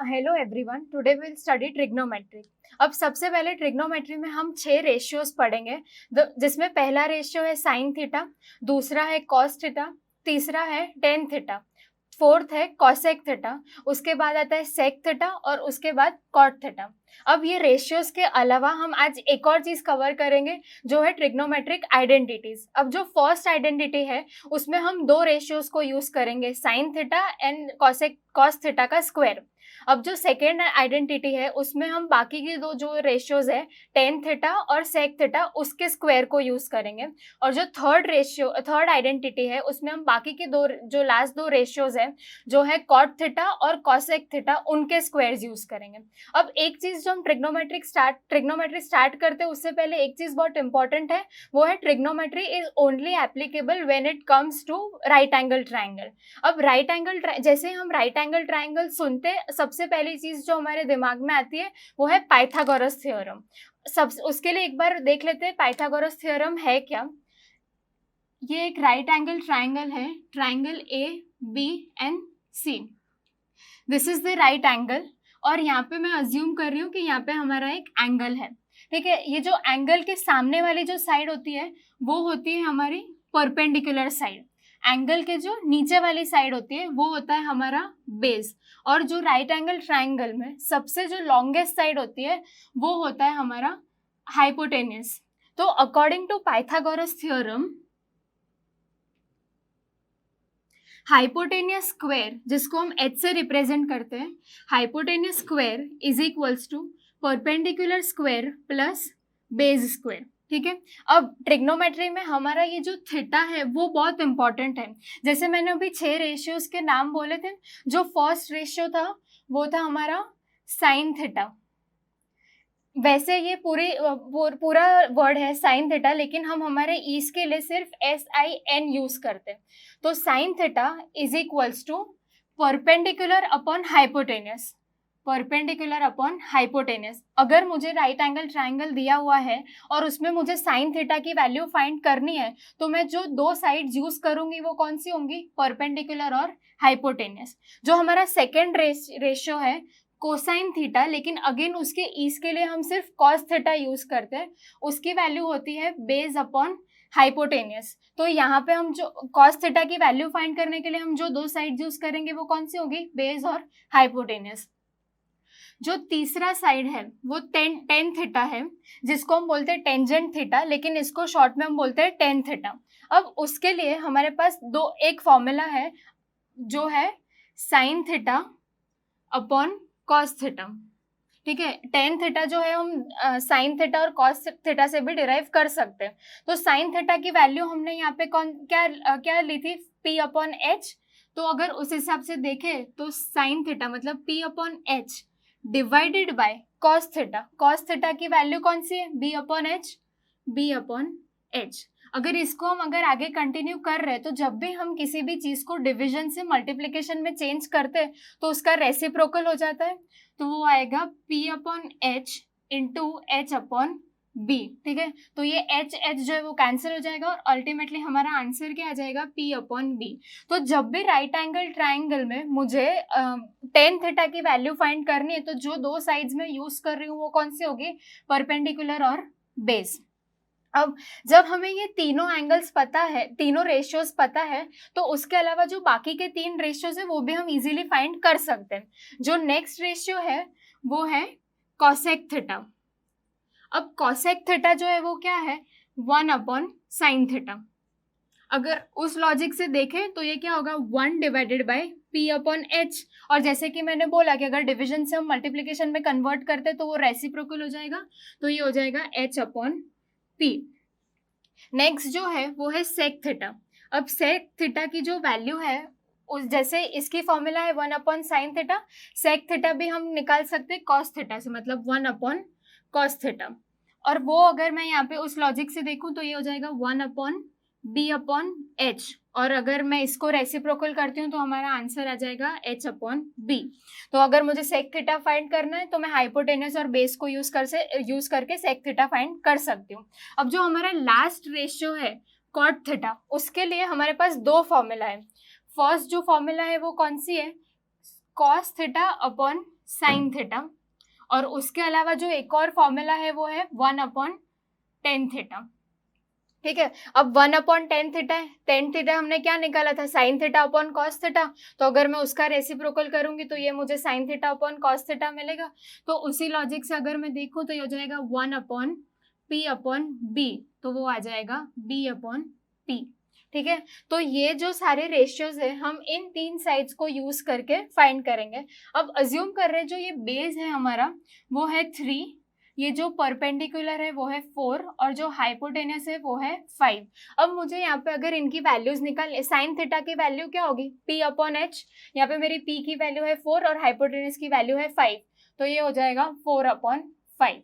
Hello everyone, today will study trigonometry. अब सबसे पहले ट्रिग्नोमेट्री में हम 6 रेशियोज पढ़ेंगे, जिसमें पहला रेशियो है साइन थीटा, दूसरा है कॉस थीटा, तीसरा है टेन थीटा, फोर्थ है कॉसेक थीटा, उसके बाद आता है सेक थीटा और उसके बाद कॉट थीटा। अब ये रेशियोज के अलावा हम आज एक और चीज कवर करेंगे जो है ट्रिग्नोमेट्रिक आइडेंटिटीज। अब जो फर्स्ट आइडेंटिटी है उसमें हम दो रेशियोज को यूज करेंगे, sine theta and cos theta का स्क्वायर। अब जो सेकेंड आइडेंटिटी है उसमें हम बाकी की दो जो रेशियोज है, टेन थीटा और सेक थीटा, उसके स्क्वायर को यूज करेंगे। और जो थर्ड आइडेंटिटी है उसमें हम बाकी की दो जो लास्ट दो रेशियोज है जो है कॉट थीटा और कॉसेक थीटा, उनके स्क्वायर्स यूज करेंगे। अब एक चीज जो हम ट्रिग्नोमेट्री स्टार्ट करते हैं उससे पहले एक चीज बहुत इंपॉर्टेंट है, वो है trigonometry is only applicable when it comes to right angle triangle. अब जैसे हम राइट एंगल ट्राइंगल सुनते हैं, सबसे पहली चीज जो हमारे दिमाग में आती है वो है पाइथागोरस थ्योरम। उसके लिए एक बार देख लेते हैं पाइथागोरस थ्योरम है क्या। ये एक राइट एंगल ट्राइंगल है, triangle A B and C. This is the right angle और यहाँ पे मैं अज्यूम कर रही हूँ कि यहाँ पे हमारा एक एंगल है, ठीक है। ये जो एंगल के सामने वाली जो साइड होती है वो होती है हमारी परपेंडिकुलर साइड, एंगल के जो नीचे वाली साइड होती है वो होता है हमारा बेस, और जो राइट एंगल ट्राइंगल में सबसे जो लॉन्गेस्ट साइड होती है वो होता है हमारा हाइपोटेन्यूस। तो according to Pythagoras theorem, hypotenuse square जिसको हम h से रिप्रेजेंट करते हैं, hypotenuse square is equals to perpendicular square plus base square, ठीक है। अब ट्रिग्नोमेट्री में हमारा ये जो थीटा है वो बहुत इंपॉर्टेंट है। जैसे मैंने अभी 6 रेशियोज के नाम बोले थे, जो फर्स्ट रेशियो था वो था हमारा साइन थीटा। वैसे ये पूरा वर्ड है साइन थीटा, लेकिन हम हमारे ईज के लिए सिर्फ SIN यूज करते हैं। तो sine theta is equals to perpendicular upon hypotenuse, perpendicular upon hypotenuse. अगर मुझे राइट एंगल ट्राइंगल दिया हुआ है और उसमें मुझे साइन थीटा की वैल्यू फाइंड करनी है, तो मैं जो दो साइड्स यूज करूंगी वो कौन सी होंगी, परपेंडिकुलर और हाइपोटेनियस। जो हमारा सेकेंड रेशियो है कोसाइन थीटा, लेकिन अगेन उसके ईज के लिए हम सिर्फ कॉस थीटा यूज करते हैं, उसकी वैल्यू होती है बेस अपॉन हाइपोटेनियस। तो यहाँ पे हम जो कॉस थीटा की वैल्यू फाइंड करने के लिए हम जो दो साइड यूज करेंगे वो कौन सी होगी, बेस और हाइपोटेनियस। जो तीसरा साइड है वो टेन थीटा है, जिसको हम बोलते हैं टेंजेंट थीटा, लेकिन इसको शॉर्ट में हम बोलते हैं टेन थीटा। अब उसके लिए हमारे पास एक फॉर्मूला है जो है sine theta upon cos theta, ठीक है। टेन थीटा जो है हम साइन थीटा और कॉस थीटा से भी डिराइव कर सकते हैं। तो साइन थीटा की वैल्यू हमने यहाँ पे क्या ली थी, P अपॉन एच। तो अगर उस हिसाब से देखें तो साइन थीटा मतलब P upon H divided by cos theta. Cos theta की वैल्यू कौन सी है, B upon H, B upon H. अगर आगे कंटिन्यू कर रहे हैं तो जब भी हम किसी भी चीज को डिवीजन से मल्टीप्लिकेशन में चेंज करते हैं तो उसका रेसिप्रोकल हो जाता है, तो वो आएगा P upon H into H upon B, ठीक है। तो ये एच जो है वो कैंसिल हो जाएगा और अल्टीमेटली हमारा आंसर क्या आ जाएगा, P अपॉन बी। तो जब भी राइट एंगल ट्राइंगल में मुझे टेन थीटा की वैल्यू फाइंड करनी है तो जो दो साइड्स में यूज कर रही हूँ वो कौन सी होगी, परपेंडिकुलर और बेस। अब जब हमें ये तीनों एंगल्स पता है, तीनों रेशियोज पता है, तो उसके अलावा जो बाकी के 3 रेशियोज है वो भी हम इजीली फाइंड कर सकते हैं। जो नेक्स्ट रेशियो है वो है कॉसेक थीटा। अब कॉसेक थीटा जो है वो क्या है, 1 अपॉन साइन थीटा। अगर उस लॉजिक से देखें तो ये क्या होगा, 1 divided by P upon H. और जैसे कि मैंने बोला कि अगर डिविजन से हम मल्टीप्लिकेशन में कन्वर्ट करते हैं तो वो रेसिप्रोकल हो जाएगा, तो ये हो जाएगा H अपॉन P। नेक्स्ट जो है वो है सेक थीटा। अब सेक थीटा की जो वैल्यू है उस जैसे इसकी फॉर्मूला है 1 upon sine theta, sec theta भी हम निकाल सकते हैं कॉस थीटा से, मतलब 1 अपॉन कॉस थीटा। और वो अगर मैं यहाँ पे उस लॉजिक से देखूं तो ये हो जाएगा 1 अपॉन B अपॉन एच, और अगर मैं इसको रेसिप्रोकल करती हूँ तो हमारा आंसर आ जाएगा H अपॉन B। तो अगर मुझे सेक थीटा फाइंड करना है तो मैं हाइपोटेनस और बेस को यूज करके सेक थीटा फाइंड कर सकती हूँ। अब जो हमारा लास्ट रेशियो है कॉट थीटा, उसके लिए हमारे पास दो फॉर्मूला है। फर्स्ट जो फॉर्मूला है वो कौन सी है, cos theta upon sine theta, और उसके अलावा जो एक और फॉर्मूला है वो है 1/tan थीटा। ठीक है, अब 1/tan थीटा है, tan थीटा हमने क्या निकाला था, sine theta upon cos theta, तो अगर मैं उसका रेसिप्रोकल करूंगी तो ये मुझे sine theta upon cos theta मिलेगा। तो उसी लॉजिक से अगर मैं देखूं तो ये हो जाएगा 1/p/b, तो वो आ जाएगा b/p। ठीक है, तो ये जो सारे रेशियोज है हम इन तीन साइड्स को यूज करके फाइंड करेंगे। अब अज्यूम कर रहे हैं जो ये बेस है हमारा वो है 3, ये जो परपेंडिकुलर है वो है 4, और जो हाइपोटेनस है वो है 5। अब मुझे यहाँ पे अगर इनकी वैल्यूज निकाल, साइन थीटा की वैल्यू क्या होगी, p/h, यहाँ पे मेरी p की वैल्यू है 4 और हाइपोटेनस की वैल्यू है 5, तो ये हो जाएगा 4/5।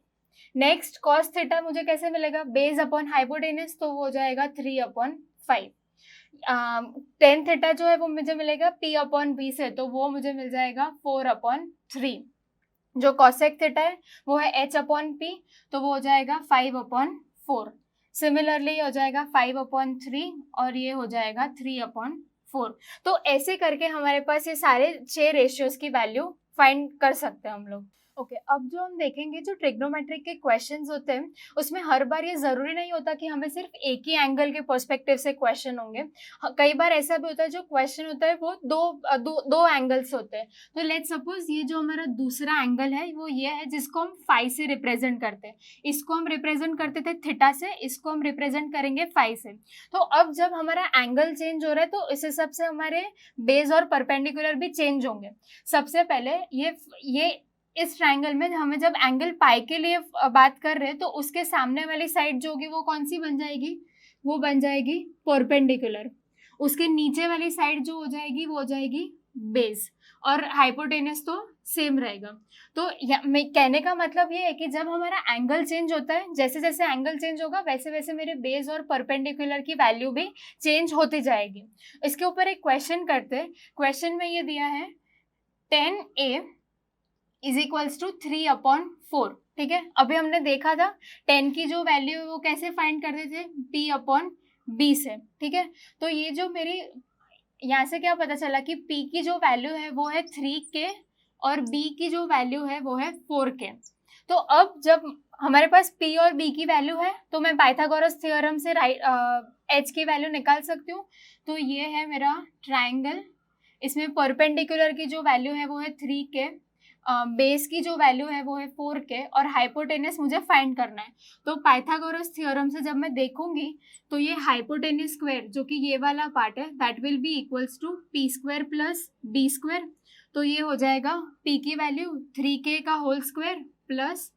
नेक्स्ट कॉस थीटा मुझे कैसे मिलेगा, बेस अपॉन हाइपोटेनस, तो वो हो जाएगा 3/5। tan थीटा जो है वो मुझे मिलेगा p/b से, तो वो मुझे मिल जाएगा 4/3। जो कॉसेक थीटा है वो है h/p, तो वो हो जाएगा 5/4। सिमिलरली हो जाएगा 5/3 और ये हो जाएगा 3/4। तो ऐसे करके हमारे पास ये सारे 6 रेशियोज की वैल्यू फाइंड कर सकते हैं हम लोग। ओके, अब जो हम देखेंगे जो ट्रिग्नोमेट्रिक के क्वेश्चंस होते हैं उसमें हर बार ये जरूरी नहीं होता कि हमें सिर्फ एक ही एंगल के पर्सपेक्टिव से क्वेश्चन होंगे। कई बार ऐसा भी होता है जो क्वेश्चन होता है वो दो एंगल्स होते हैं। तो लेट्स सपोज ये जो हमारा दूसरा एंगल है वो ये है जिसको हम फाई से रिप्रेजेंट करते हैं। इसको हम रिप्रेजेंट करते थे थीटा से, इसको हम रिप्रेजेंट करेंगे फाई से। तो अब जब हमारा एंगल चेंज हो रहा है तो इस हिसाब से हमारे बेस और परपेंडिकुलर भी चेंज होंगे। सबसे पहले ये इस ट्रायंगल में हमें जब एंगल पाई के लिए बात कर रहे हैं तो उसके सामने वाली साइड जो होगी वो कौन सी बन जाएगी, वो बन जाएगी परपेंडिकुलर। उसके नीचे वाली साइड जो हो जाएगी वो हो जाएगी बेस, और हाइपोटेनस तो सेम रहेगा। तो मैं कहने का मतलब ये है कि जब हमारा एंगल चेंज होता है, जैसे जैसे एंगल चेंज होगा वैसे वैसे मेरे बेस और परपेंडिकुलर की वैल्यू भी चेंज होती जाएगी। इसके ऊपर एक क्वेश्चन करते हैं। क्वेश्चन में ये दिया है 10a इज इक्वल्स टू 3/4। ठीक है, अभी हमने देखा था 10 की जो वैल्यू है वो कैसे फाइंड करते थे, p/b से। ठीक है, तो ये जो मेरी यहाँ से क्या पता चला कि p की जो वैल्यू है वो है 3k और b की जो वैल्यू है वो है 4k। तो अब जब हमारे पास p और b की वैल्यू है तो मैं पाइथागोरस थ्योरम से h की वैल्यू निकाल सकती हूँ। तो ये है मेरा ट्राइंगल, इसमें परपेंडिकुलर की जो वैल्यू है वो है 3k, बेस की जो वैल्यू है वो है 4k और हाइपोटेनस मुझे फाइंड करना है। तो पाइथागोरस थ्योरम से जब मैं देखूंगी तो ये हाइपोटेनस स्क्वायर जो कि ये वाला पार्ट है that will be equals to p² plus b²। तो ये हो जाएगा p की वैल्यू 3k का होल स्क्वायर प्लस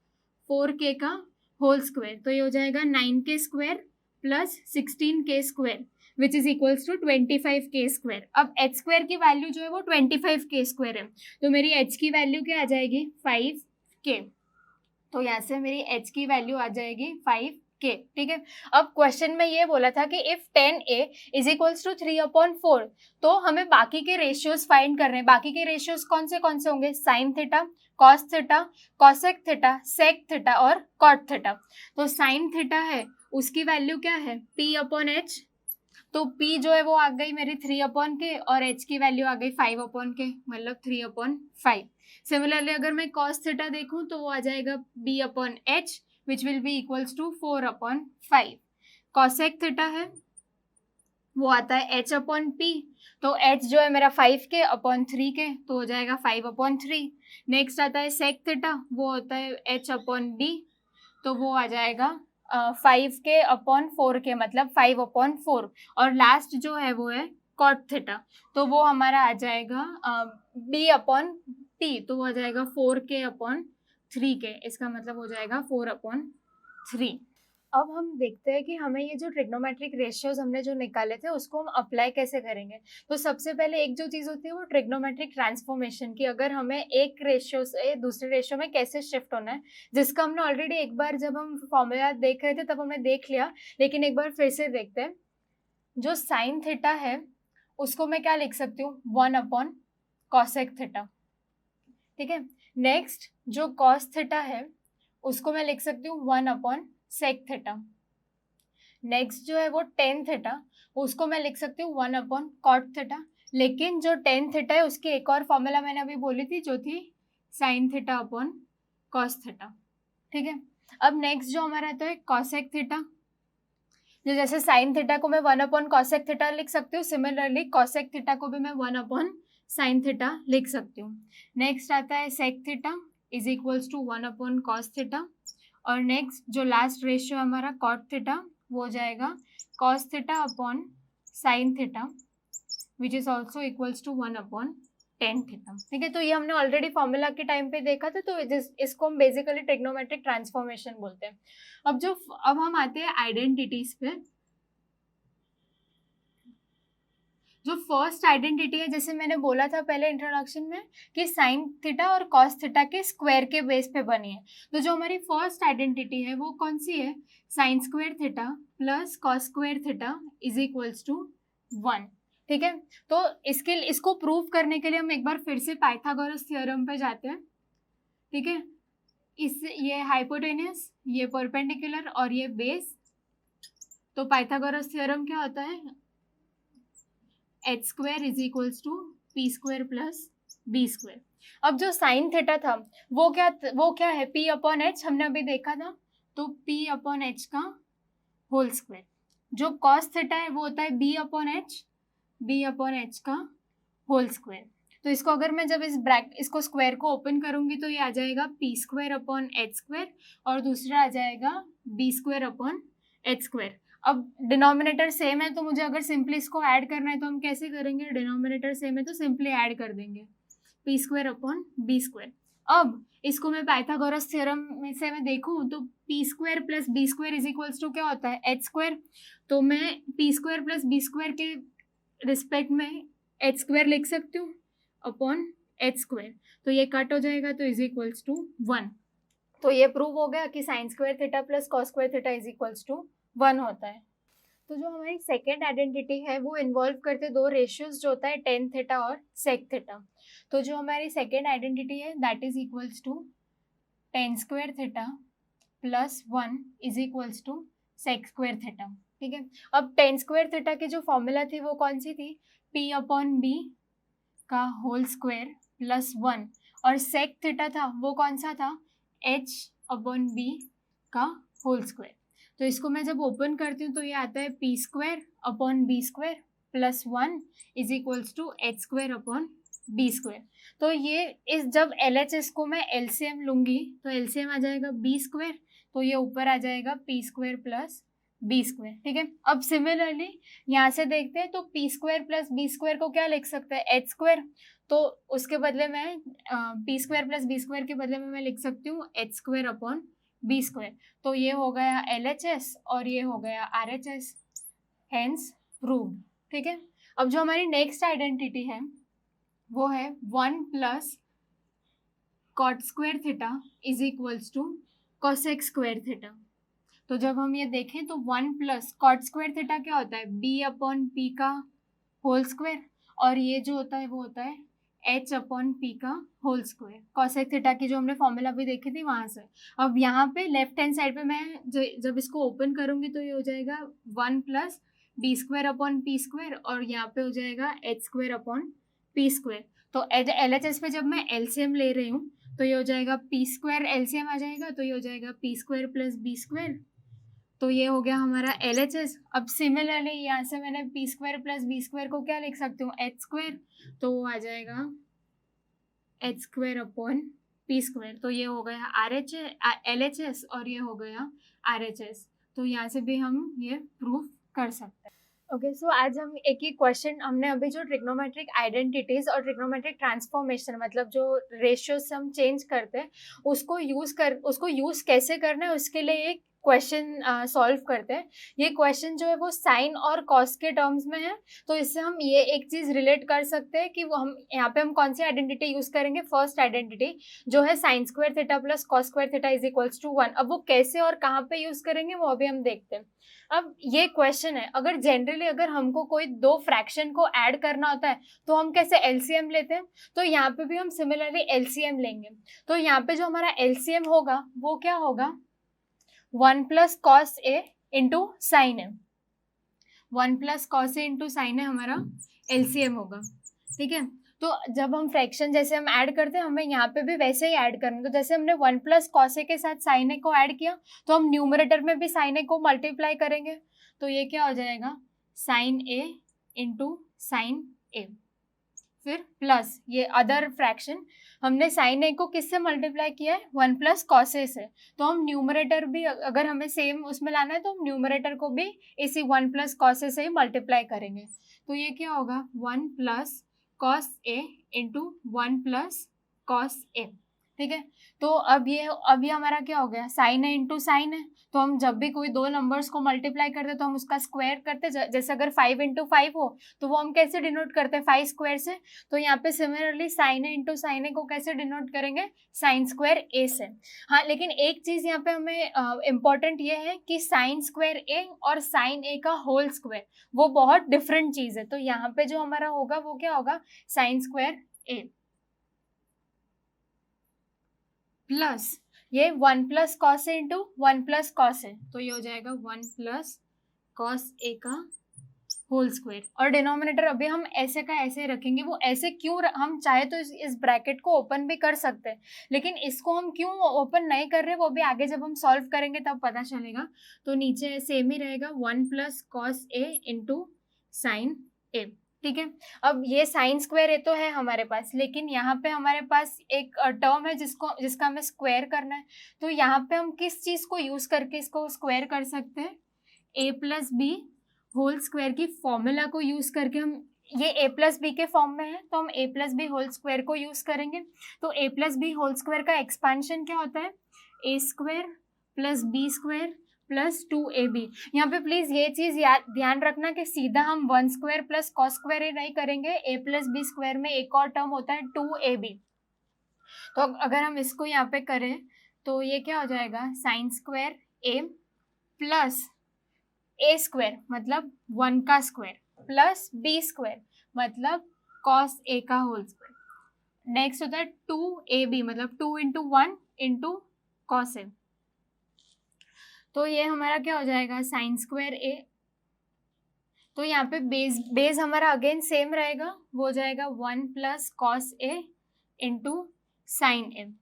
4k का होल स्क्वायर, तो ये हो जाएगा 9k² plus 16k² which is equals to 25k²। अब h² की वैल्यू जो है वो 25k² है, तो मेरी h की वैल्यू क्या आ जाएगी 5k। तो यहाँ से मेरी h की वैल्यू आ जाएगी 5k। ठीक है, अब क्वेश्चन में ये बोला था कि if 10a is equals to 3/4, तो हमें बाकी के रेशियोज फाइंड करने हैं। बाकी के रेशियोज कौन से होंगे, sine theta, cos theta, cosec theta, sec theta और कॉट थीटा। तो साइन थीटा है उसकी वैल्यू क्या है p/h, तो p जो है वो आ गई मेरी 3/k और h की वैल्यू आ गई 5/k, मतलब 3/5। सिमिलरली अगर मैं cos थीटा देखूं तो वो आ जाएगा b/h which will be equals to 4/5। cosec theta है वो आता है h/p, तो h जो है मेरा 5k/3k, तो हो जाएगा 5/3। नेक्स्ट आता है sec थीटा, वो होता है h/d, तो वो आ जाएगा 5k/4k मतलब 5/4। और लास्ट जो है वो है कॉट थीटा, तो वो हमारा आ जाएगा b/p, तो वो आ जाएगा 4k/3k, इसका मतलब हो जाएगा 4/3। अब हम देखते हैं कि हमें ये जो ट्रिग्नोमेट्रिक रेशियोज हमने जो निकाले थे उसको हम अप्लाई कैसे करेंगे। तो सबसे पहले एक जो चीज़ होती है वो ट्रिग्नोमेट्रिक ट्रांसफॉर्मेशन की, अगर हमें एक रेशियो से दूसरे रेशियो में कैसे शिफ्ट होना है, जिसका हमने ऑलरेडी एक बार जब हम फॉर्मूला देख रहे थे तब हमने देख लिया, लेकिन एक बार फिर से देखते हैं। जो साइन थीटा है उसको मैं क्या लिख सकती हूँ, 1/cosec थीटा। ठीक है, नेक्स्ट जो कॉस थीटा है उसको मैं लिख सकती हूँ 1/sec थीटा। नेक्स्ट जो है वो tan थीटा, उसको मैं लिख सकती हूँ 1/cot थीटा। लेकिन जो tan थीटा है उसकी एक और फॉर्मूला मैंने अभी बोली थी जो थी sine theta upon cos theta, ठीक है। अब नेक्स्ट जो हमारा आता है कॉसेक थीटा, जो जैसे साइन थीटा को मैं 1 अपॉन कॉसेक थीटा लिख सकती हूँ, सिमिलरली कॉसेक थीटा को भी मैं 1 अपॉन साइन थीटा लिख सकती हूँ। नेक्स्ट आता है sec theta is equals to 1 upon cos theta, और नेक्स्ट जो लास्ट रेशियो हमारा कॉट थीटा वो हो जाएगा cos theta upon sine theta which is also equals to 1 upon tan theta, ठीक है। तो ये हमने ऑलरेडी फॉर्मूला के टाइम पे देखा था, तो इसको हम बेसिकली ट्रिग्नोमेट्रिक ट्रांसफॉर्मेशन बोलते हैं। अब हम आते हैं आइडेंटिटीज पे। जो फर्स्ट आइडेंटिटी है, जैसे मैंने बोला था पहले इंट्रोडक्शन में कि साइन थीटा और कॉस थीटा के स्क्वायर के बेस पे बनी है, तो जो हमारी फर्स्ट आइडेंटिटी है वो कौन सी है, sine square theta plus cos square theta is equals to 1, ठीक है। तो इसको प्रूव करने के लिए हम एक बार फिर से पाइथागोरस थ्योरम पे जाते हैं, ठीक है। ये हाइपोटेनस, ये परपेंडिकुलर और ये बेस, तो पाइथागोरस थ्योरम क्या होता है, H square is equals to P square plus B square. अब जो साइन थीटा था वो क्या है, पी अपॉन एच, हमने अभी देखा था, तो पी अपॉन एच का होल स्क्वायर। जो कॉस थीटा है वो होता है बी अपॉन एच का होल स्क्वायर। तो इसको अगर मैं जब इसको स्क्वायर को ओपन करूंगी तो ये आ जाएगा P square upon H square, और दूसरा आ जाएगा B square upon H square. अब डिनोमिनेटर सेम है, तो मुझे अगर सिंपली इसको ऐड करना है तो हम कैसे करेंगे, डिनोमिनेटर सेम है तो सिंपली ऐड कर देंगे P square upon B square. अब इसको मैं पाइथागोरस थ्योरम में से मैं देखूँ तो P square plus B square is equals to क्या होता है, एच स्क्वायर। तो मैं P square plus B square के रिस्पेक्ट में एच स्क्वायर लिख सकती हूँ अपॉन एच स्क्वायर, तो ये कट हो जाएगा, तो इज इक्वल्स टू 1। तो ये प्रूव हो गया कि sine square theta plus cos square theta is equals to 1 होता है। तो जो हमारी सेकेंड आइडेंटिटी है वो इन्वॉल्व करते दो रेशियोज, जो होता है टेन थीटा और सेक थीटा। तो जो हमारी सेकेंड आइडेंटिटी है that is equals to tan square theta plus 1 is equals to sec square theta, ठीक है। अब टेन स्क्वायर थीटा की जो फॉर्मूला थी वो कौन सी थी, पी अपॉन बी का होल स्क्वायर प्लस 1, और सेक थीटा था वो कौन सा था, एच अपॉन बी का होल स्क्वायर। तो इसको मैं जब ओपन करती हूँ तो ये आता है P square upon B square plus 1 is equals to H square upon B square. तो ये जब एल एच एस को मैं एलसीएम लूँगी तो एलसीएम आ जाएगा बी स्क्वायर, तो ये ऊपर आ जाएगा P square plus B square, ठीक है। अब सिमिलरली यहाँ से देखते हैं, तो P square plus B square को क्या लिख सकते हैं, एच स्क्वायर। तो उसके बदले में P square plus B square के बदले में मैं लिख सकती हूँ H square upon B square. तो ये हो गया एल एच एस और ये हो गया R H S, hence proved, ठीक है। अब जो हमारी नेक्स्ट आइडेंटिटी है वो है 1 plus cot square theta is equals to cosec square theta. तो जब हम ये देखें तो 1 प्लस कॉट स्क्वायर थीटा क्या होता है, बी अपॉन पी का होल स्क्वायर, और ये जो होता है वो होता है एच अपॉन पी का होल स्क्वायर। कॉसेक थीटा की जो हमने फॉर्मूला भी देखी थी वहाँ से। अब यहाँ पे लेफ्ट हैंड साइड पे मैं जब इसको ओपन करूँगी तो ये हो जाएगा 1 plus B square upon P square, और यहाँ पे हो जाएगा H square upon P square. तो एल एच एस पे जब मैं एलसीएम ले रही हूँ तो ये हो जाएगा पी स्क्वायर, एलसीएम आ जाएगा तो ये हो जाएगा P square plus B square, तो ये हो गया हमारा एल एच एस। अब सिमिलरली यहाँ से मैंने P square plus B square को क्या लिख सकती हूँ, एच स्क्वायर, तो वो आ जाएगा H square upon P square. तो ये हो गया एल एच एस और ये हो गया आर एच एस। तो यहाँ से भी हम ये प्रूफ कर सकते हैं। ओके, सो आज हम एक ही क्वेश्चन, हमने अभी जो ट्रिग्नोमेट्रिक आइडेंटिटीज और ट्रिग्नोमेट्रिक ट्रांसफॉर्मेशन, मतलब जो रेशियोज हम चेंज करते हैं उसको यूज़ कैसे करना है उसके लिए एक क्वेश्चन सॉल्व करते हैं। ये क्वेश्चन जो है वो साइन और कॉस के टर्म्स में है, तो इससे हम ये एक चीज़ रिलेट कर सकते हैं कि वो हम यहाँ पे हम कौन सी आइडेंटिटी यूज़ करेंगे, फर्स्ट आइडेंटिटी जो है sine square theta plus cos square theta is equals to 1। अब वो कैसे और कहाँ पे यूज़ करेंगे वो अभी हम देखते हैं। अब ये क्वेश्चन है, अगर जनरली अगर हमको कोई दो फ्रैक्शन को ऐड करना होता है तो हम कैसे एलसीएम लेते हैं, तो यहाँ पे भी हम सिमिलरली एलसीएम लेंगे। तो यहाँ पे जो हमारा एलसीएम होगा वो क्या होगा, 1 plus cos A into sine A, 1 plus cos A into sine ए हमारा एलसीएम होगा, ठीक है। तो जब हम फ्रैक्शन जैसे हम ऐड करते हैं, हमें यहाँ पे भी वैसे ही ऐड करना है। तो जैसे हमने 1 प्लस कॉस ए के साथ साइन ए को ऐड किया, तो हम न्यूमरेटर में भी साइन ए को मल्टीप्लाई करेंगे। तो ये क्या हो जाएगा, साइन ए इंटू साइन ए, फिर प्लस ये अदर फ्रैक्शन, हमने साइन ए को किससे मल्टीप्लाई किया है, 1 प्लस कॉस ए से। तो हम न्यूमरेटर भी अगर हमें सेम उसमें लाना है तो हम न्यूमरेटर को भी इसी 1 प्लस कॉस ए से ही मल्टीप्लाई करेंगे। तो ये क्या होगा, 1 plus cos A into 1 plus cos ए, ठीक है। तो अब ये हमारा क्या हो गया, साइन है इंटू साइन है। तो हम जब भी कोई दो नंबर्स को मल्टीप्लाई करते तो हम उसका स्क्वायर करते, जैसे अगर 5 इंटू 5 हो तो वो हम कैसे डिनोट करते हैं, 5 स्क्वायर से। तो यहाँ पे सिमिलरली साइन है इंटू साइन ए को कैसे डिनोट करेंगे, साइन स्क्वायर ए से। हाँ, लेकिन एक चीज़ यहाँ पे हमें इम्पॉर्टेंट ये है कि साइन स्क्वायर ए और साइन ए का होल स्क्वायर वो बहुत डिफरेंट चीज़ है। तो यहाँ पे जो हमारा होगा वो क्या होगा, साइन स्क्वायर ए प्लस ये 1 plus cos A into 1 plus cos ए, तो ये हो जाएगा 1 प्लस कॉस ए का होल स्क्वायर। और डिनोमिनेटर अभी हम ऐसे का ऐसे ही रखेंगे। वो ऐसे क्यों, हम चाहे तो इस ब्रैकेट को ओपन भी कर सकते हैं, लेकिन इसको हम क्यों ओपन नहीं कर रहे वो भी आगे जब हम सॉल्व करेंगे तब पता चलेगा। तो नीचे सेम ही रहेगा 1 plus cos A into sine ए, ठीक है। अब ये साइन स्क्वायर ए तो है हमारे पास, लेकिन यहाँ पे हमारे पास एक टर्म है जिसका हमें स्क्वायर करना है। तो यहाँ पे हम किस चीज़ को यूज़ करके इसको स्क्वायर कर सकते हैं, A plus B whole square की फॉर्मूला को यूज़ करके। हम ये ए प्लस बी के फॉर्म में है तो हम A plus B whole square को यूज़ करेंगे। तो A plus B whole square का एक्सपांशन क्या होता है, A square plus B square plus 2ab। यहाँ पे प्लीज ये चीज ध्यान रखना कि सीधा हम 1 स्क्वायर प्लस कॉस स्क्वायर ही नहीं करेंगे, ए प्लस बी स्क्वायर में एक और टर्म होता है 2ab। तो अगर हम इसको यहाँ पे करें तो ये क्या हो जाएगा, sign square A plus A square मतलब 1 का स्क्वायर प्लस बी स्क्वायर मतलब कॉस ए का होल स्क्वायर। नेक्स्ट होता है 2ab मतलब 2 इंटू 1 इंटू कॉस ए। तो ये हमारा क्या हो जाएगा, साइन स्क्वायर ए। तो यहाँ पे बेस हमारा अगेन सेम रहेगा, वो हो जाएगा 1 plus cos A into sine ए।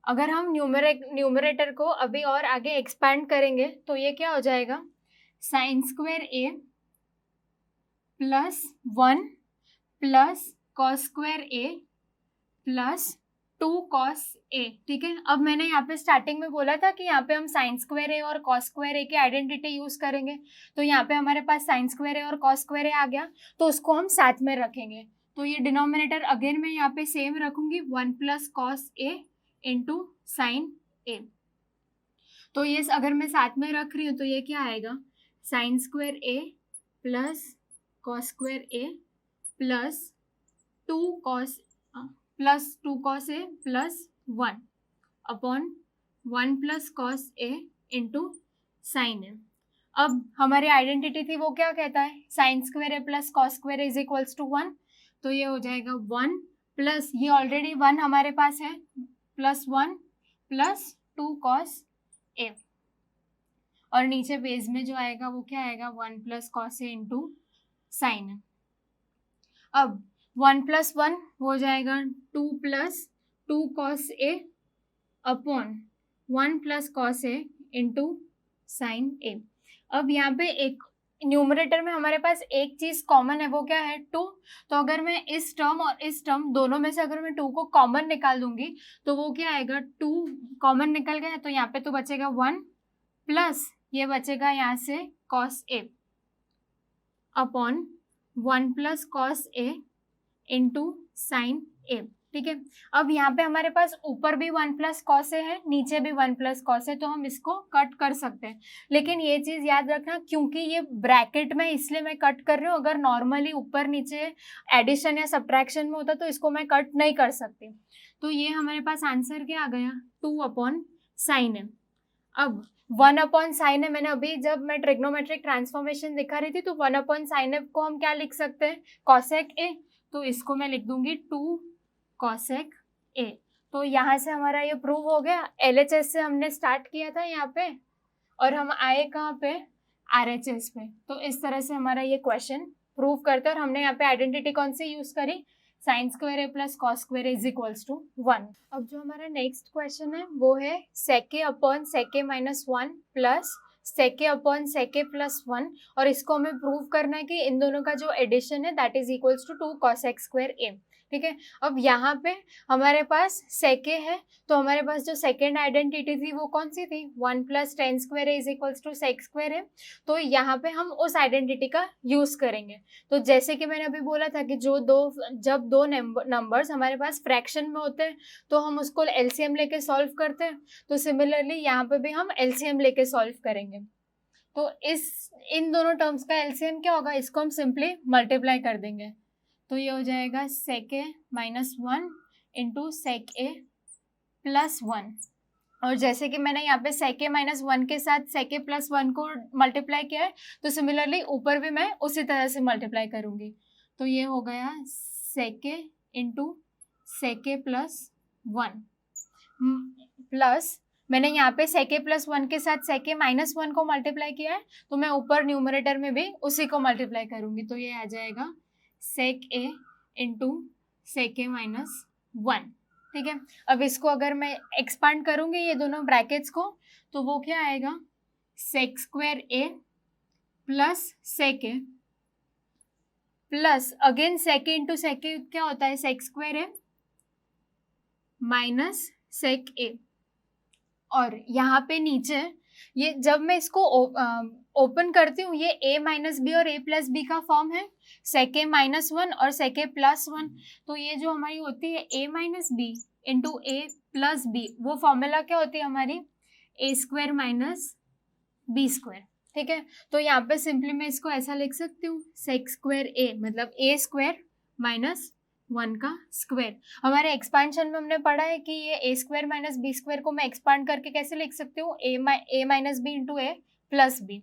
अगर हम न्यूमरेटर को अभी और आगे एक्सपैंड करेंगे तो ये क्या हो जाएगा, sign square A plus 1 plus cos square A plus 2 cos ए, ठीक है। अब मैंने यहाँ पे स्टार्टिंग में बोला था कि यहाँ पे हम साइन स्क्वायर ए और कॉस स्क्वायर ए की आइडेंटिटी यूज करेंगे। तो यहाँ पे हमारे पास साइन स्क्वायर ए और कॉस स्क्वायर ए आ गया, तो उसको हम साथ में रखेंगे। तो ये डिनोमिनेटर अगेन मैं यहाँ पे सेम रखूंगी, 1 plus cos A into sine ए। तो ये अगर मैं साथ में रख रही हूँ तो ये क्या आएगा, sine square A plus cos square A plus 2 cos A plus 1 upon 1 plus cos A into sine A. अब हमारी आइडेंटिटी थी वो क्या कहता है, sine square A plus cos square A is equals to 1। तो ये हो जाएगा 1 प्लस ये ऑलरेडी 1 हमारे पास है प्लस 1 प्लस 2 कॉस ए, और नीचे बेस में जो आएगा वो क्या आएगा, 1 plus cos A into sine A. अब 1 प्लस 1 हो जाएगा 2 plus 2 cos A upon 1 plus cos A into sine A. अब यहाँ पे एक न्यूमरेटर में हमारे पास एक चीज़ कॉमन है, वो क्या है, 2। तो अगर मैं इस टर्म और इस टर्म दोनों में से अगर मैं 2 को कॉमन निकाल दूंगी तो वो क्या आएगा, 2 कॉमन निकल गया तो यहाँ पे तो बचेगा 1 प्लस ये बचेगा यहाँ से cos A upon 1 plus cos A into sine ए, ठीक है। अब यहाँ पे हमारे पास ऊपर भी 1 प्लस कॉस ए है, नीचे भी 1 प्लस कॉस है, तो हम इसको कट कर सकते हैं। लेकिन ये चीज़ याद रखना, क्योंकि ये ब्रैकेट में इसलिए मैं कट कर रही हूँ, अगर नॉर्मली ऊपर नीचे एडिशन या सब्ट्रैक्शन में होता तो इसको मैं कट नहीं कर सकती। तो ये हमारे पास आंसर क्या आ गया, 2 अपॉन साइन ए। अब 1 अपॉन साइन ए मैंने अभी जब मैं ट्रिग्नोमेट्रिक ट्रांसफॉर्मेशन दिखा रही थी तो 1 अपॉन साइन ए को हम क्या लिख सकते हैं, कॉसेक ए। तो इसको मैं लिख दूंगी 2 कॉसेक ए। तो यहाँ से हमारा ये प्रूव हो गया। LHS से हमने स्टार्ट किया था यहाँ पे और हम आए कहाँ पे, RHS पे। तो इस तरह से हमारा ये क्वेश्चन प्रूव करता है। और हमने यहाँ पे आइडेंटिटी कौन सी यूज़ करी, sine square A plus cos square is equals to 1। अब जो हमारा नेक्स्ट क्वेश्चन है वो है sec a upon sec a minus 1 plus sec a upon sec a plus 1, और इसको हमें प्रूव करना है कि इन दोनों का जो एडिशन है that is equals to 2 cos x square a। ठीक है, अब यहाँ पे हमारे पास sec a है, तो हमारे पास जो सेकेंड आइडेंटिटी थी वो कौन सी थी, 1 plus tan square is equals to sec square है। तो यहाँ पे हम उस आइडेंटिटी का यूज करेंगे। तो जैसे कि मैंने अभी बोला था कि जब दो नंबर्स हमारे पास फ्रैक्शन में होते हैं तो हम उसको एलसीएम लेके सॉल्व करते हैं, तो सिमिलरली यहाँ पे भी हम एलसीएम लेके सॉल्व करेंगे। तो इन दोनों टर्म्स का एलसीएम क्या होगा, इसको हम सिंपली मल्टीप्लाई कर देंगे। तो ये हो जाएगा sec a minus 1 into sec a plus 1, और जैसे कि मैंने यहाँ पे sec a माइनस 1 के साथ sec a प्लस 1 को मल्टीप्लाई किया है, तो सिमिलरली ऊपर भी मैं उसी तरह से मल्टीप्लाई करूँगी। तो ये हो गया sec a into sec a plus 1 plus मैंने यहाँ पे sec a प्लस 1 के साथ sec a माइनस 1 को मल्टीप्लाई किया है, तो मैं ऊपर न्यूमरेटर में भी उसी को मल्टीप्लाई करूँगी। तो ये आ जाएगा sec a into sec a minus 1। ठीक है, अब इसको अगर मैं एक्सपांड करूँगी ये दोनों ब्रैकेट्स को, तो वो क्या आएगा, sec square a plus sec a plus again sec a into sec a क्या होता है, sec square a minus sec a। और यहाँ पे नीचे ये जब मैं इसको ओपन करती हूँ, ये a माइनस बी और a प्लस बी का फॉर्म है, sec a माइनस 1 और sec a प्लस 1। तो ये जो हमारी होती है a minus B into a plus B, वो फॉर्मूला क्या होती है हमारी, a square minus B square. ठीक है, तो यहाँ पे सिंपली मैं इसको ऐसा लिख सकती हूँ, sec स्क्वायर a मतलब a स्क्वायर माइनस 1 का स्क्वायर। हमारे एक्सपांशन में हमने पढ़ा है कि ये a square minus B square को मैं एक्सपांड करके कैसे लिख सकती हूँ, a minus B into a plus B.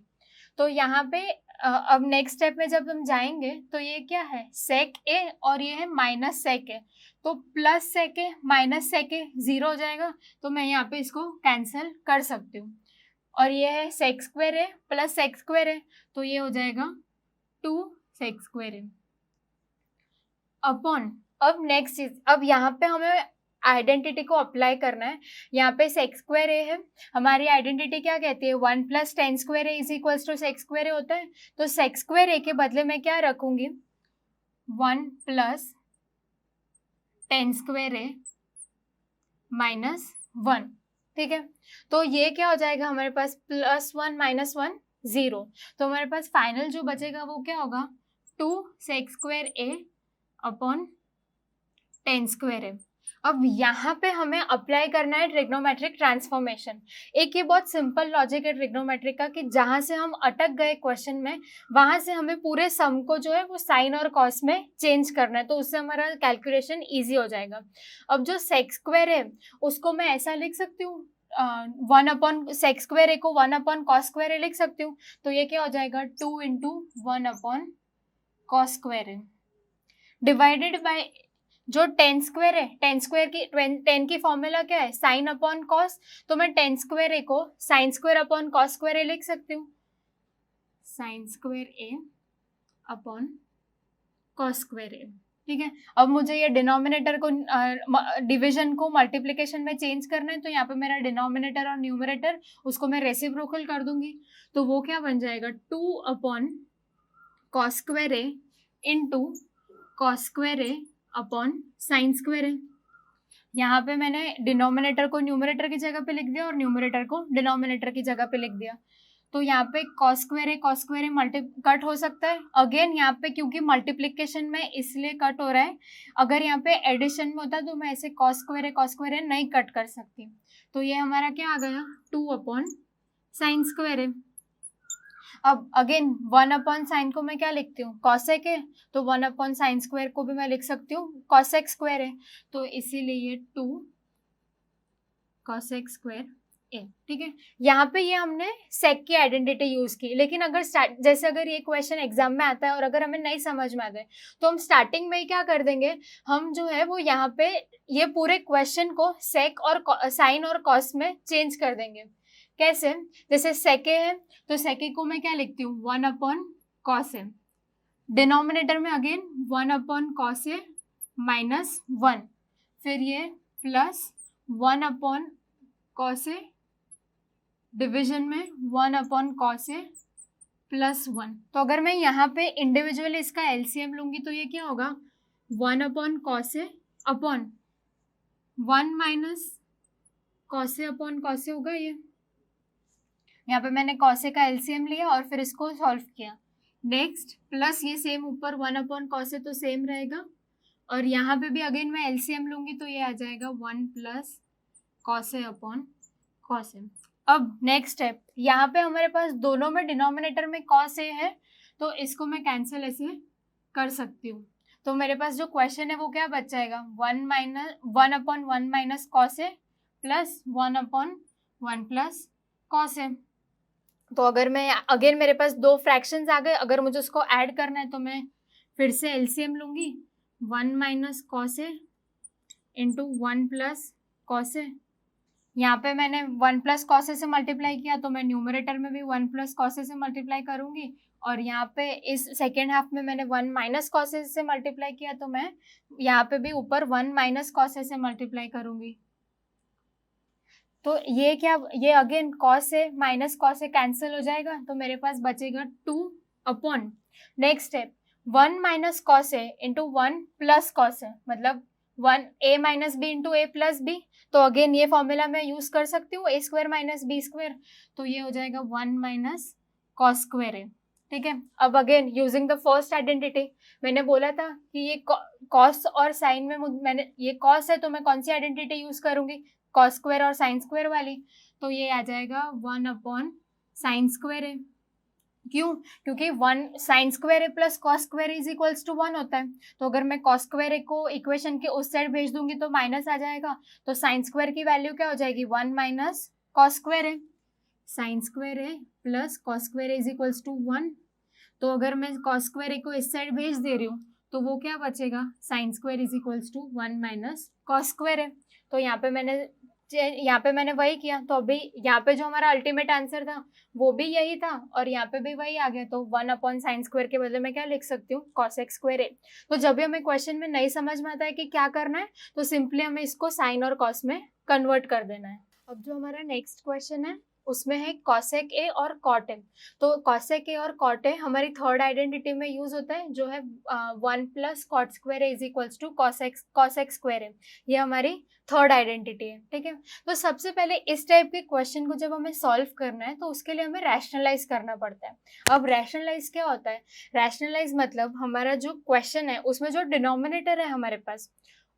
तो यहाँ पे अब नेक्स्ट स्टेप में जब हम जाएंगे तो ये क्या है, sec a और ये है माइनस sec a, तो plus sec a minus sec a 0 हो जाएगा, तो मैं यहाँ पे इसको कैंसिल कर सकती हूँ। और ये है sec square a plus sec square a, तो ये हो जाएगा 2 sec स्क्वायर a अपॉन, अब नेक्स्ट चीज, अब यहाँ पे हमें आइडेंटिटी को अप्लाई करना है। यहाँ पे sec स्क्वायर a है, हमारी आइडेंटिटी क्या कहती है, 1 plus tan square a is equals to sec square a होता है। तो sec स्क्वायर a के बदले मैं क्या रखूंगी, 1 plus tan square a minus 1। ठीक है, तो ये क्या हो जाएगा हमारे पास, प्लस 1 माइनस 1 0। तो हमारे पास फाइनल जो बचेगा वो क्या होगा, 2 sec square a upon ten square है। अब यहाँ पे हमें अप्लाई करना है ट्रिग्नोमेट्रिक ट्रांसफॉर्मेशन। एक ये बहुत सिंपल लॉजिक है ट्रिग्नोमेट्रिक का कि जहाँ से हम अटक गए क्वेश्चन में, वहाँ से हमें पूरे सम को जो है वो साइन और कॉस में चेंज करना है, तो उससे हमारा कैलकुलेशन ईजी हो जाएगा। अब जो सेक स्क्वायर है उसको मैं ऐसा लिख सकती हूँ, 1 अपॉन सेक स्क्वायर ए को 1 अपॉन कॉस स्क्वायर ए लिख सकती हूँ। तो ये क्या हो जाएगा, 2 into 1 upon cos square A divided by जो टेन स्क्वायर है, टेन स्क्वायर की टेन की फॉर्मूला क्या है, साइन अपॉन कॉस। तो मैं टेन स्क्वायर ए को sine square upon cos square A लिख सकती हूँ, sine square A upon cos square A. ठीक है, अब मुझे ये डिनोमिनेटर को डिवीजन को मल्टीप्लिकेशन में चेंज करना है, तो यहाँ पे मेरा डिनोमिनेटर और न्यूमरेटर उसको मैं रेसिप्रोकल कर दूंगी। तो वो क्या बन जाएगा, 2 upon cos square A into cos square A upon sine square ए। यहाँ पे मैंने डिनोमिनेटर को न्यूमरेटर की जगह पे लिख दिया और न्यूमरेटर को डिनोमिनेटर की जगह पे लिख दिया। तो यहाँ पे cos square a multi cut हो सकता है। अगेन यहाँ पे क्योंकि मल्टीप्लिकेशन में इसलिए कट हो रहा है, अगर यहाँ पे एडिशन में होता तो मैं ऐसे कॉस स्क्वायर ए नहीं कट कर सकती। तो ये हमारा क्या आ गया, 2 अपॉन साइन स्क्वायर ए। अब अगेन 1 अपॉन साइन को मैं क्या लिखती हूँ, कॉसेक है, तो 1 अपॉन साइन स्क्वायर को भी मैं लिख सकती हूँ कॉसेक स्क्वायर है, तो इसीलिए ये 2 कॉसेक स्क्वायर ए। ठीक है, यहाँ पे ये हमने सेक की आइडेंटिटी यूज की, लेकिन अगर जैसे अगर ये क्वेश्चन एग्जाम में आता है और अगर हमें नहीं समझ में आता है तो हम स्टार्टिंग में ही क्या कर देंगे, हम जो है वो यहाँ पे ये पूरे क्वेश्चन को सेक और साइन और कॉस में चेंज कर देंगे। कैसे, जैसे सेके है तो सेके को मैं क्या लिखती हूँ, 1 अपॉन कॉस ए, डिनोमिनेटर में अगेन 1 अपॉन कॉस ए -1, फिर ये +1 cos A डिविजन में 1 cos A +1। तो अगर मैं यहाँ पे इंडिविजुअली इसका एलसीएम लूँगी तो ये क्या होगा, 1/cos A upon 1 - cos A upon cos A होगा। ये यहाँ पे मैंने cos A का एलसीएम लिया और फिर इसको सॉल्व किया। नेक्स्ट प्लस ये सेम ऊपर 1/cos A तो सेम रहेगा, और यहाँ पे भी अगेन मैं एलसीएम लूँगी तो ये आ जाएगा 1 + cos A upon cos A। अब नेक्स्ट स्टेप, यहाँ पे हमारे पास दोनों में डिनोमिनेटर में cos A है, तो इसको मैं कैंसिल ऐसे कर सकती हूँ। तो मेरे पास जो क्वेश्चन है वो क्या बच जाएगा, 1/1 - cos A plus 1/1 + cos A। तो अगर मैं अगेन मेरे पास दो फ्रैक्शंस आ गए, अगर मुझे उसको ऐड करना है तो मैं फिर से एलसीएम लूँगी, 1 - cos A into 1 + cos A। यहाँ पे मैंने 1 + cos A से मल्टीप्लाई किया तो मैं न्यूमरेटर में भी 1 + cos A से मल्टीप्लाई करूँगी, और यहाँ पे इस सेकेंड हाफ में मैंने 1 - cos A से मल्टीप्लाई किया तो मैं यहाँ पे भी ऊपर 1 - cos A से मल्टीप्लाई करूँगी। तो ये क्या, ये again cos A - cos A cancel हो जाएगा, तो मेरे पास बचेगा 2 upon next step 1 - cos A into 1 + cos A, मतलब 1 A - b into A + b। तो अगेन ये फॉर्मूला मैं यूज कर सकती हूँ, A² - B², तो ये हो जाएगा 1 - cos² A। ठीक है, अब again using the first identity, मैंने बोला था कि ये कॉस और साइन में मैंने ये कॉस है तो मैं कौन सी आइडेंटिटी यूज करूंगी, cos² और sin² वाली। तो ये आ जाएगा 1/sin² A। क्यों, क्योंकि 1 sin² A + cos² A = 1 होता है। तो अगर मैं cos² A को इक्वेशन के उस साइड भेज दूंगी तो माइनस आ जाएगा, तो sin² की वैल्यू क्या हो जाएगी, 1 - cos² A। sin² A + cos² A = 1। तो अगर मैं cos² A को इस साइड भेज दे रही हूँ तो वो क्या बचेगा, sin² = 1 - cos² A। तो यहाँ पे मैंने वही किया, तो अभी यहाँ पे जो हमारा अल्टीमेट आंसर था वो भी यही था और यहाँ पे भी वही आ गया। तो 1/sin² के बदले मैं क्या लिख सकती हूँ, cos² A। तो जब भी हमें क्वेश्चन में नहीं समझ में आता है कि क्या करना है तो सिंपली हमें इसको साइन और कॉस में कन्वर्ट कर देना है। अब जो हमारा नेक्स्ट क्वेश्चन है उसमें है cosec A और cot A। तो cosec A और cot A हमारी थर्ड आइडेंटिटी में यूज होता है, जो है 1 + cot² A = cosec² A। ये हमारी थर्ड आइडेंटिटी है। ठीक है, तो सबसे पहले इस टाइप के क्वेश्चन को जब हमें सॉल्व करना है तो उसके लिए हमें रैशनलाइज करना पड़ता है। अब रैशनलाइज क्या होता है, रैशनलाइज मतलब हमारा जो क्वेश्चन है उसमें जो डिनोमिनेटर है हमारे पास,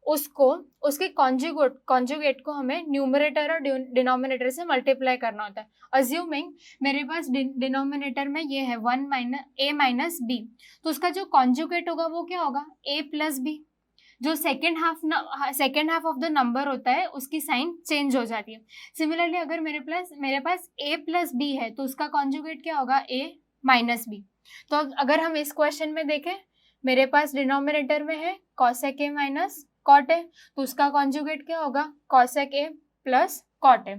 उसको उसके कॉन्जुगेट को हमें न्यूमरेटर और डिनोमिनेटर से मल्टीप्लाई करना होता है। अज्यूमिंग मेरे पास डिनोमिनेटर में ये है 1 - A - B, तो उसका जो कॉन्जुगेट होगा वो क्या होगा, A + B। जो second half of the number होता है उसकी साइन चेंज हो जाती है। सिमिलरली अगर मेरे पास A + B है तो उसका कॉन्जुगेट क्या होगा, A - B। तो अगर हम इस क्वेश्चन में देखें, मेरे पास डिनोमिनेटर में है cosec A - cot A, तो उसका कॉन्जुगेट क्या होगा, cosec A + cot A।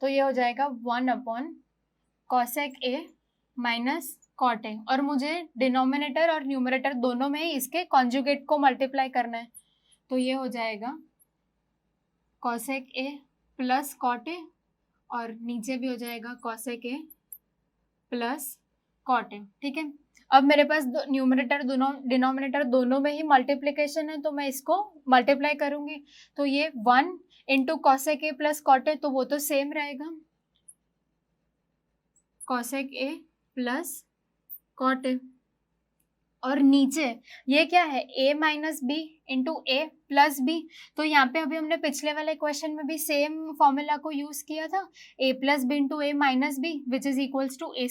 तो ये हो जाएगा 1/cosec A - cot A, और मुझे डिनोमिनेटर और न्यूमरेटर दोनों में ही इसके कॉन्जुगेट को मल्टीप्लाई करना है। तो ये हो जाएगा cosec A + cot A, और नीचे भी हो जाएगा cosec A + cot A। ठीक है, अब मेरे पास न्यूमरेटर दोनों डिनोमिनेटर दोनों में ही मल्टीप्लिकेशन है, तो मैं इसको मल्टीप्लाई करूंगी। तो ये 1 × cosec A + cot A, तो वो तो सेम रहेगा, cosec A + cot A। और नीचे ये क्या है, A - B into A + B। तो यहाँ पे अभी हमने पिछले वाले क्वेश्चन में भी सेम फॉर्मूला को यूज किया था, A + B into A - B which is equals to A²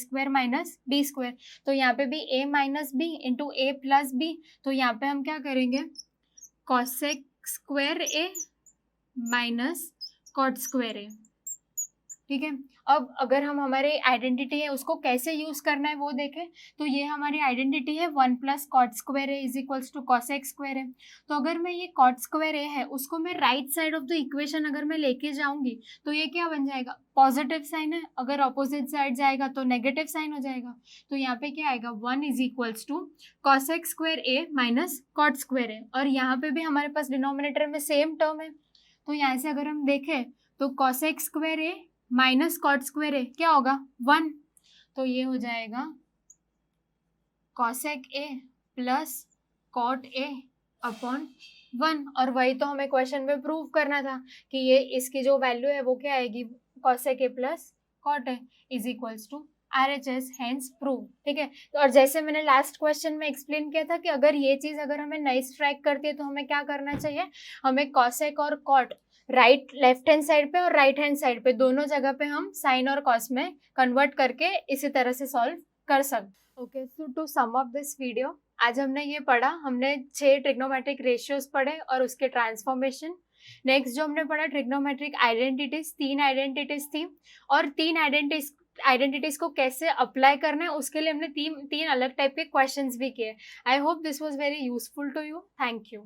- B²। तो यहाँ पे भी A - B into A + B, तो यहाँ पे हम क्या करेंगे, cosec² A - cot² A। ठीक है। अब अगर हम हमारे आइडेंटिटी है उसको कैसे यूज करना है वो देखें, तो ये हमारी आइडेंटिटी है 1 plus cot square A is equals to cosec square है। तो अगर मैं ये कॉट स्क्वायर ए है उसको मैं right side of the equation अगर मैं लेके जाऊंगी तो ये क्या बन जाएगा, पॉजिटिव साइन है, अगर ऑपोजिट साइड जाएगा तो नेगेटिव साइन हो जाएगा। तो यहाँ पे क्या आएगा, 1 is equals to cosec square A minus cot square A, और यहाँ पे भी हमारे पास डिनोमिनेटर में सेम टर्म है। तो यहाँ से अगर हम देखें तो cosec square A minus cot square A क्या होगा, 1। तो ये हो जाएगा cosec A plus cot A upon 1। और वही तो हमें क्वेश्चन में प्रूव करना था कि ये इसकी जो वैल्यू है वो क्या आएगी, cosec A plus cot A is equals to RHS, hence prove. ठीक है। तो और जैसे मैंने लास्ट क्वेश्चन में एक्सप्लेन किया था कि अगर ये चीज़ अगर हमें नहीं स्ट्राइक करती है तो हमें क्या करना चाहिए, हमें कॉसेक और cot right left hand side पे और राइट हैंड साइड पे दोनों जगह पे हम साइन और कॉस में कन्वर्ट करके इसी तरह से सॉल्व कर सकते। Okay, so to sum up this video, आज हमने ये पढ़ा, हमने 6 ट्रिग्नोमेट्रिक रेशियोज पढ़े और उसके ट्रांसफॉर्मेशन। नेक्स्ट जो हमने पढ़ा ट्रिग्नोमेट्रिक आइडेंटिटीज, 3 आइडेंटिटीज थी, और 3 आइडेंटिटीज को कैसे अप्लाई करना है उसके लिए हमने तीन अलग टाइप के क्वेश्चंस भी किए। I hope this was very useful to you. Thank you.